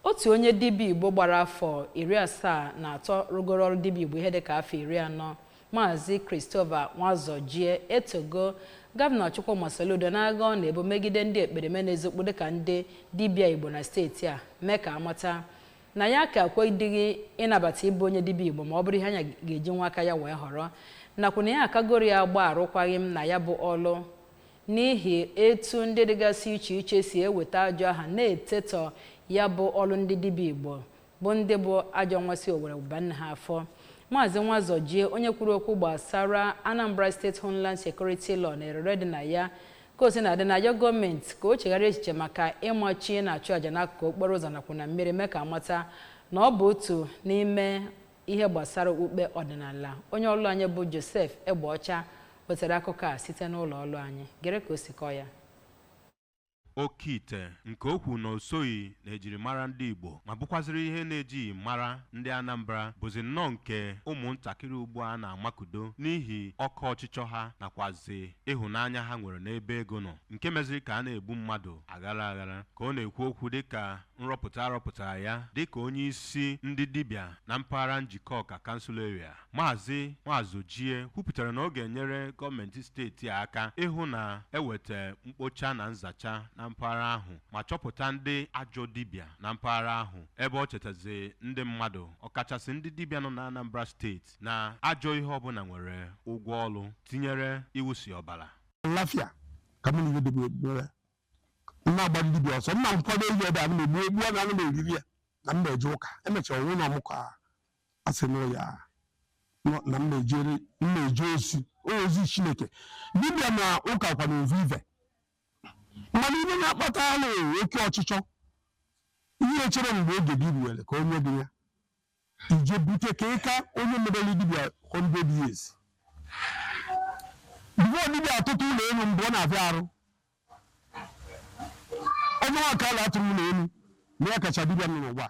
Otu onye dibia Igbo gbara afọ 73 rụgoro ọrụ dibia Igbo ihe dịka afọ 40, Maazị Christopher Nwazojie etogo Gọvanọ Chukwuma Soludo na-aga ọ na-ebo megide ndị ekpereme na-ezokpu dịka ndị dibia Igbo na steeti a mee ka amata na ya ka kweghịdịghị ịnabata ịbụ onye dibia Igbo ma ọ bụrụ ihe anya ga-eji nwa aka ya wee họrọ nakwa na ya akagoro ya gba arụkwaghị m na ya bụ ọlụ n'ihi etu ndị dịgasị iche iche si eweta ajọ aha na-etetọ ya bụ ọlụ ndị dibia Igbo bụ ndị bụ ajọ nwasị Owere banne ha afọ. Maazị Nwazojie onye kwuru okwu gbasara Anambra State Homeland Security Law na-erere dị na ya ka o si na-adị na ya gọọmenti ka o chegharịa echiche maka ịmachi na-achụ àjà n'akụkụ okporo ụzọ nakwa na mmiri mee ka amata na ọ bụ otu n'ime ihe gbasara okpukpe ọdịnala. Onye ọlụ anyị bụ Joseph Egbeọcha wetara akụkọ a site n'ụlọ ọlụ anyị gere ka o si kọọ ya. Oke ite nke okwu na osoghị na ejirimara ndị Igbo ma bụkwaziri ihe na-ejighị mara ndị Anambra bụzi nnọọ nke ụmụntakịrị ugbu a na-amakudo n'ihi ọkụ ọchịchọ ha nakwazi ịhụnanya ha nwere n'ebe ego nọ nke meziri ka a na-egbu mmadụ aghara aghara ka ọ na-ekwu okwu dịka nrọpụtara ya dịka onye isi ndị dibịa na mpaghara njikọ ọka kansụl area. Maazị Nwazojie kwupụtara na ọ ga-enyere gọọmenti steeti a aka ịhụ na eweta mkpocha na nzacha na mpaghara ahụ ma chọpụta ndị ajọ dibịa na mpaghara ahụ ebe ọ chetazi ndị mmadụ ọkachasị ndị dibịa nọ na Anambra steeti na ajọ ihe ọbụla nwere ụgwọ ọlụ tinyere iwusi ọbara. Lafia ka m na dibịa na-agba dibịa ọsọ mma nkwado ihe ebe a na-egbu egbu a na-anụ na-eriri ya na mba eje ụka emechara onwe na ọmụkọ asị n'ụlọ ya na mmeje ozi Chineke dibịa na ụka kwa na ovu ive mana ihe na-akpata ala oke ọchịchọ ihe chere mgbe oge dibịa were ka onye dị ya ije bute ka ịka onye medali dibịa 100 years dibịa dibịa atụtụ ụlọ elu mgbe ọ na-abịa arụ onye nwa ka ala atụrụ ụlọ elu na ya kacha dibịa nọ n'ụwa